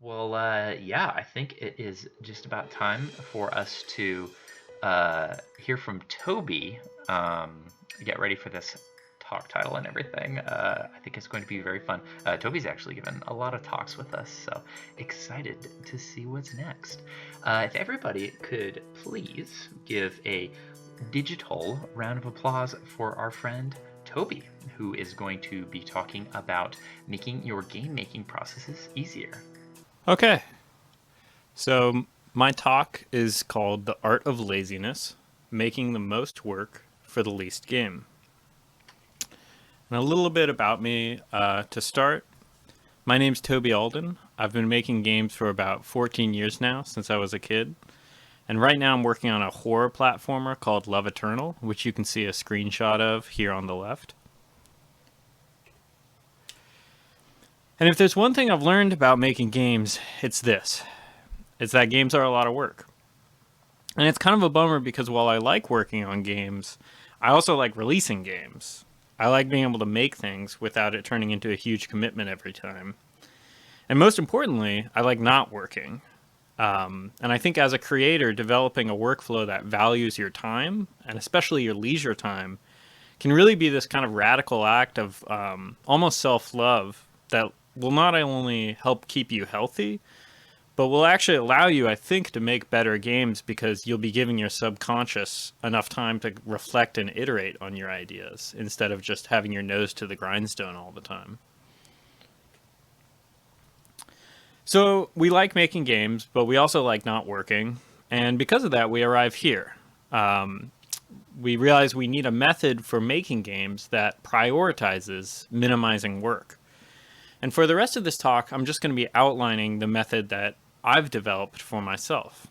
Yeah, I think it is just about time for us to hear from Toby. Get ready for this talk title and everything. I think it's going to be very fun. Toby's actually given a lot of talks with us, so excited to see what's next. If everybody could please give a digital round of applause for our friend Toby, who is going to be talking about making your game making processes easier. Okay, so my talk is called The Art of Laziness, Making the Most Work for the Least Game. And a little bit about me to start. My name's Toby Alden. I've been making games for about 14 years now, since I was a kid. And right now I'm working on a horror platformer called Love Eternal, which you can see a screenshot of here on the left. And if there's one thing I've learned about making games, it's this. It's that games are a lot of work. And it's kind of a bummer because while I like working on games, I also like releasing games. I like being able to make things without it turning into a huge commitment every time. And most importantly, I like not working. And I think as a creator, developing a workflow that values your time, and especially your leisure time, can really be this kind of radical act of almost self-love that will not only help keep you healthy, but will actually allow you, I think, to make better games because you'll be giving your subconscious enough time to reflect and iterate on your ideas instead of just having your nose to the grindstone all the time. So we like making games, but we also like not working. And because of that, we arrive here. We realize we need a method for making games that prioritizes minimizing work. And for the rest of this talk, I'm just going to be outlining the method that I've developed for myself.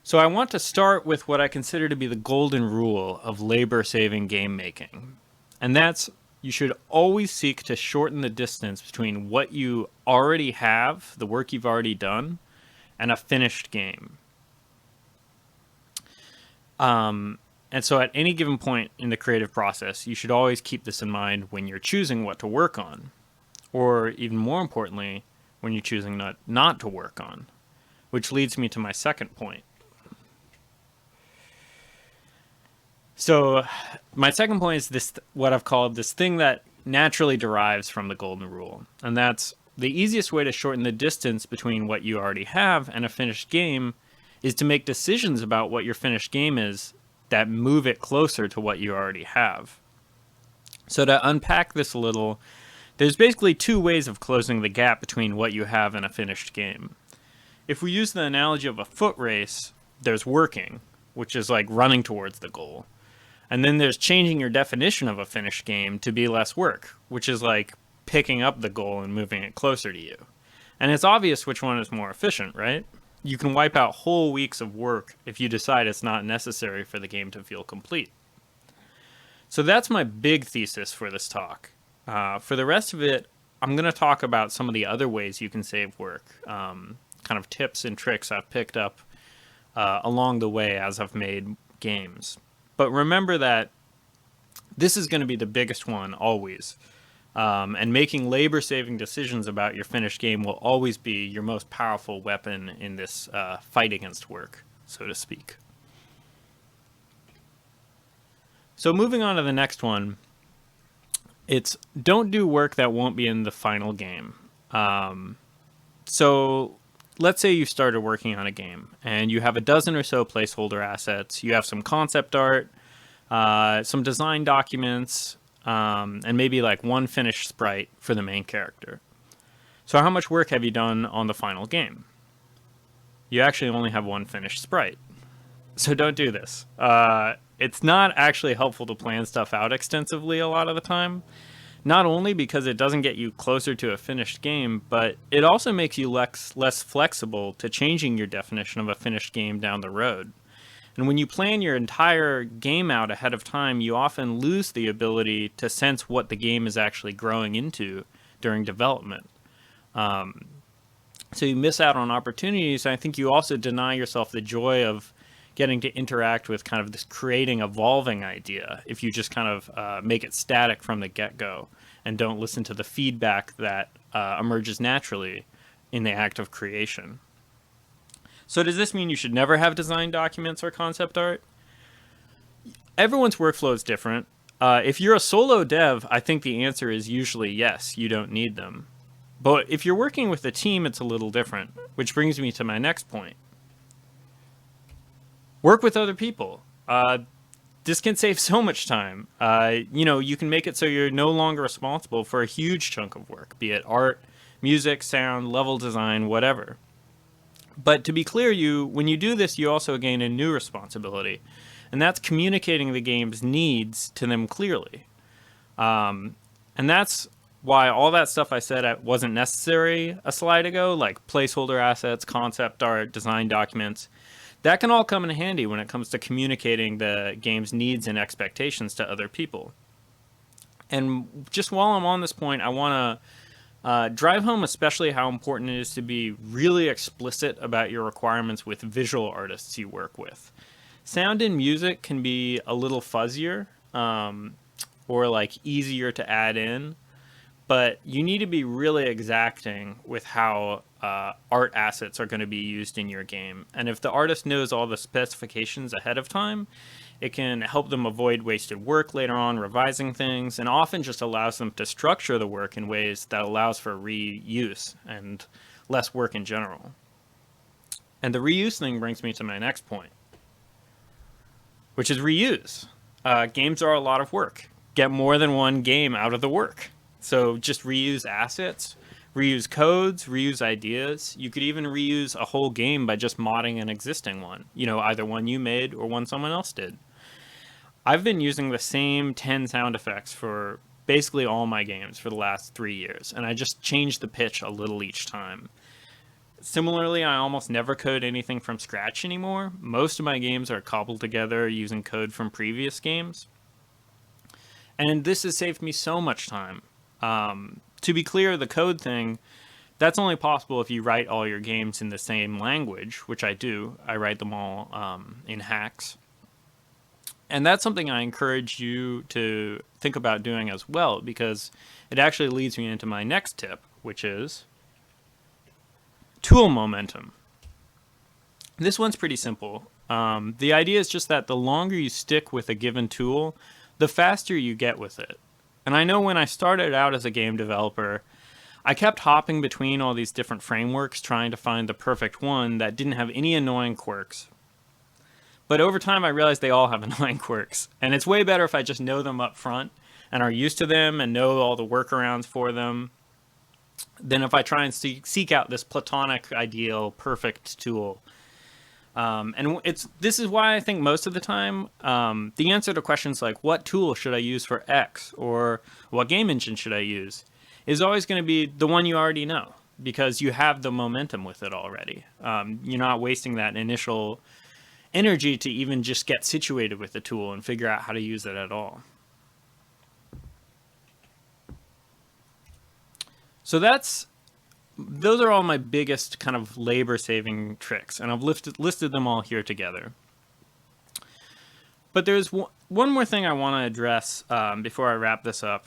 So I want to start with what I consider to be the golden rule of labor-saving game making. And that's you should always seek to shorten the distance between what you already have, the work you've already done, and a finished game. And so at any given point in the creative process, you should always keep this in mind when you're choosing what to work on. Or even more importantly, when you're choosing not to work on. Which leads me to my second point. So my second point is this, what I've called this thing that naturally derives from the golden rule. And that's the easiest way to shorten the distance between what you already have and a finished game is to make decisions about what your finished game is that move it closer to what you already have. So to unpack this a little, there's basically two ways of closing the gap between what you have and a finished game. If we use the analogy of a foot race, there's working, which is like running towards the goal. And then there's changing your definition of a finished game to be less work, which is like picking up the goal and moving it closer to you. And it's obvious which one is more efficient, right? You can wipe out whole weeks of work if you decide it's not necessary for the game to feel complete. So that's my big thesis for this talk. For the rest of it, I'm going to talk about some of the other ways you can save work, kind of tips and tricks I've picked up along the way as I've made games. But remember that this is going to be the biggest one always. And making labor-saving decisions about your finished game will always be your most powerful weapon in this fight against work, so to speak. So moving on to the next one, it's don't do work that won't be in the final game. So let's say you started working on a game and you have a dozen or so placeholder assets. You have some concept art, some design documents, and maybe like one finished sprite for the main character. So how much work have you done on the final game? You actually only have one finished sprite. So don't do this. It's not actually helpful to plan stuff out extensively a lot of the time. Not only because it doesn't get you closer to a finished game, but it also makes you less flexible to changing your definition of a finished game down the road. And when you plan your entire game out ahead of time, you often lose the ability to sense what the game is actually growing into during development. So you miss out on opportunities. I think you also deny yourself the joy of getting to interact with kind of this creating, evolving idea if you just kind of make it static from the get-go and don't listen to the feedback that emerges naturally in the act of creation. So does this mean you should never have design documents or concept art? Everyone's workflow is different. If you're a solo dev, I think the answer is usually yes, you don't need them. But if you're working with a team, it's a little different, which brings me to my next point. Work with other people. This can save so much time. You can make it so you're no longer responsible for a huge chunk of work, be it art, music, sound, level design, whatever. But to be clear, when you do this, you also gain a new responsibility, and that's communicating the game's needs to them clearly. And that's why all that stuff I said wasn't necessary a slide ago, like placeholder assets, concept art, design documents. That can all come in handy when it comes to communicating the game's needs and expectations to other people. And just while I'm on this point, I want to drive home especially how important it is to be really explicit about your requirements with visual artists you work with. Sound and music can be a little fuzzier or like easier to add in, but you need to be really exacting with how art assets are going to be used in your game. And if the artist knows all the specifications ahead of time, it can help them avoid wasted work later on revising things, and often just allows them to structure the work in ways that allows for reuse and less work in general. And the reuse thing brings me to my next point, which is reuse. Games are a lot of work. Get more than one game out of the work. So just reuse assets, reuse codes, reuse ideas. You could even reuse a whole game by just modding an existing one, either one you made or one someone else did. I've been using the same 10 sound effects for basically all my games for the last 3 years, and I just change the pitch a little each time. Similarly, I almost never code anything from scratch anymore. Most of my games are cobbled together using code from previous games. And this has saved me so much time. To be clear, the code thing, that's only possible if you write all your games in the same language, which I do. I write them all in hacks. And that's something I encourage you to think about doing as well, because it actually leads me into my next tip, which is tool momentum. This one's pretty simple. The idea is just that the longer you stick with a given tool, the faster you get with it. And I know when I started out as a game developer, I kept hopping between all these different frameworks trying to find the perfect one that didn't have any annoying quirks. But over time I realized they all have annoying quirks, and it's way better if I just know them up front and are used to them and know all the workarounds for them than if I try and seek out this platonic ideal perfect tool. And this is why I think most of the time the answer to questions like what tool should I use for X or what game engine should I use is always going to be the one you already know, because you have the momentum with it already. You're not wasting that initial energy to even just get situated with the tool and figure out how to use it at all. So those are all my biggest kind of labor-saving tricks, and I've listed them all here together. But there's one more thing I want to address before I wrap this up,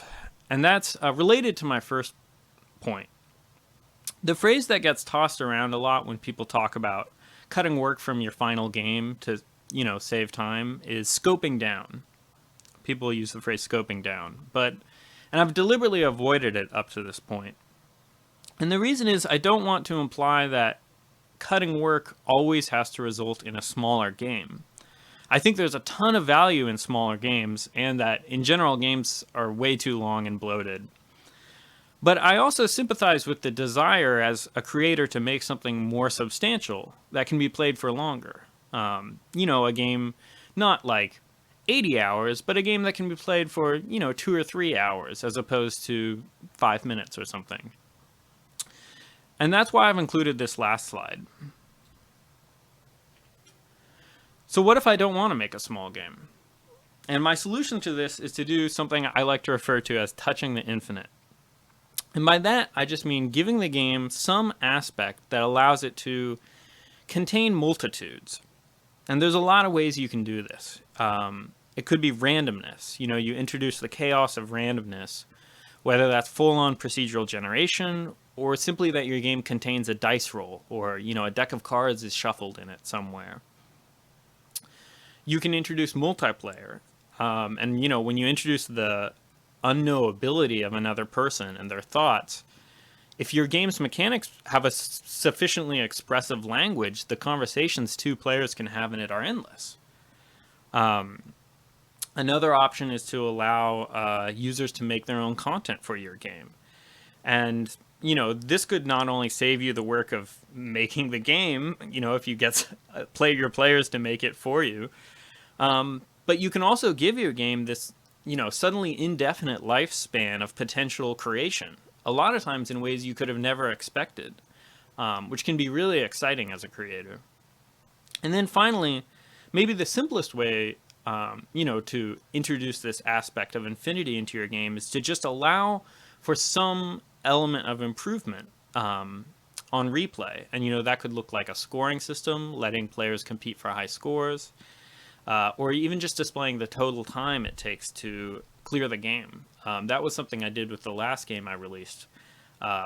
and that's related to my first point. The phrase that gets tossed around a lot when people talk about cutting work from your final game to, save time is scoping down. People use the phrase scoping down, and I've deliberately avoided it up to this point. And the reason is I don't want to imply that cutting work always has to result in a smaller game. I think there's a ton of value in smaller games, and that in general games are way too long and bloated. But I also sympathize with the desire as a creator to make something more substantial that can be played for longer. A game not like 80 hours, but a game that can be played for, 2 or 3 hours as opposed to 5 minutes or something. And that's why I've included this last slide. So what if I don't want to make a small game? And my solution to this is to do something I like to refer to as touching the infinite. And by that, I just mean giving the game some aspect that allows it to contain multitudes. And there's a lot of ways you can do this. It could be randomness. You introduce the chaos of randomness, whether that's full-on procedural generation or simply that your game contains a dice roll or, a deck of cards is shuffled in it somewhere. You can introduce multiplayer. And, when you introduce the unknowability of another person and their thoughts, if your game's mechanics have a sufficiently expressive language, the conversations two players can have in it are endless. Another option is to allow users to make their own content for your game. And, this could not only save you the work of making the game, if you get your players to make it for you, but you can also give your game this, suddenly indefinite lifespan of potential creation, a lot of times in ways you could have never expected, which can be really exciting as a creator. And then finally, maybe the simplest way to introduce this aspect of infinity into your game is to just allow for some element of improvement on replay. And, that could look like a scoring system, letting players compete for high scores, or even just displaying the total time it takes to clear the game. That was something I did with the last game I released,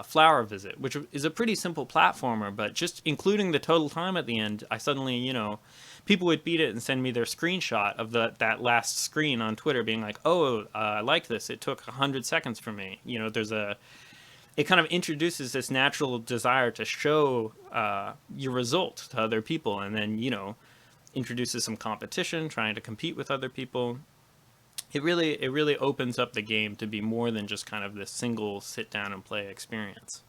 Flower Visit, which is a pretty simple platformer, but just including the total time at the end, I suddenly, people would beat it and send me their screenshot of that last screen on Twitter being like, oh, I like this. It took 100 seconds for me. It kind of introduces this natural desire to show your result to other people, and then, introduces some competition, trying to compete with other people. It really opens up the game to be more than just kind of this single sit down and play experience.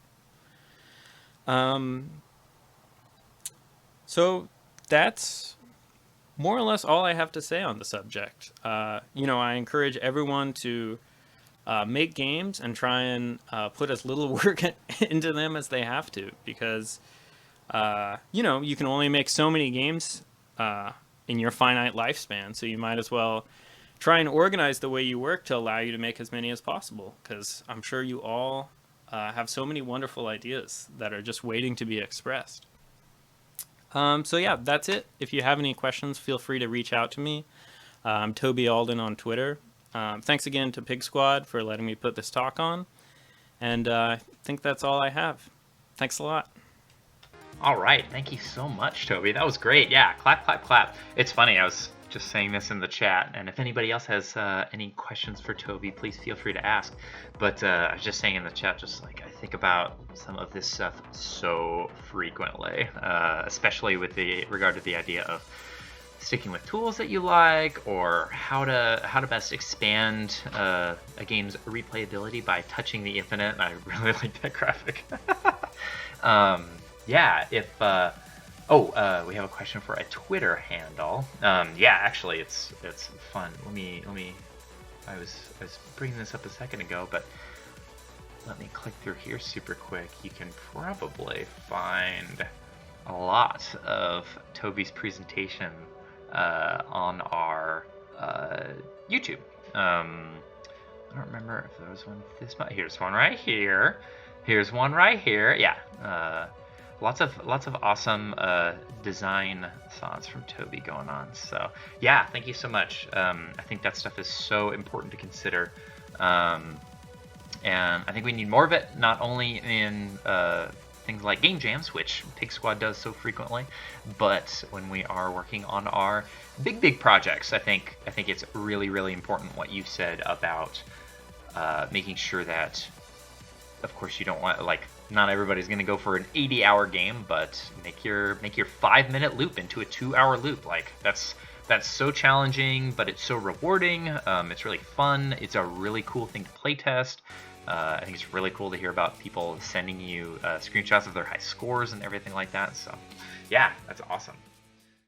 So that's more or less all I have to say on the subject. I encourage everyone to make games and try and put as little work into them as they have to, because you can only make so many games in your finite lifespan, so you might as well try and organize the way you work to allow you to make as many as possible, because I'm sure you all have so many wonderful ideas that are just waiting to be expressed. So yeah, that's it. If you have any questions, feel free to reach out to me. I'm Toby Alden on Twitter. Thanks again to PIGSquad for letting me put this talk on, and I think that's all I have. Thanks a lot. All right, thank you so much, Toby. That was great. Yeah, clap, clap, clap. It's funny, I was just saying this in the chat, and if anybody else has any questions for Toby, please feel free to ask. But I was just saying in the chat, just like I think about some of this stuff so frequently, especially with regard to the idea of sticking with tools that you like, or how to best expand a game's replayability by touching the infinite. And I really like that graphic. Yeah, if we have a question for a Twitter handle. Yeah, actually, it's fun. Let me. I was bringing this up a second ago, but let me click through here super quick. You can probably find a lot of Toby's presentation on our YouTube. I don't remember if there was one this much. Here's one right here. Here's one right here. Yeah. Lots of awesome design thoughts from Toby going on. So yeah, thank you so much. I think that stuff is so important to consider, and I think we need more of it. Not only in things like game jams, which PIGSquad does so frequently, but when we are working on our big projects, I think it's really important what you said about making sure that, of course, you don't want, like, not everybody's going to go for an 80-hour game, but make your 5-minute loop into a 2-hour loop. Like, that's so challenging, but it's so rewarding. It's really fun. It's a really cool thing to play test. I think it's really cool to hear about people sending you screenshots of their high scores and everything like that. So yeah, that's awesome.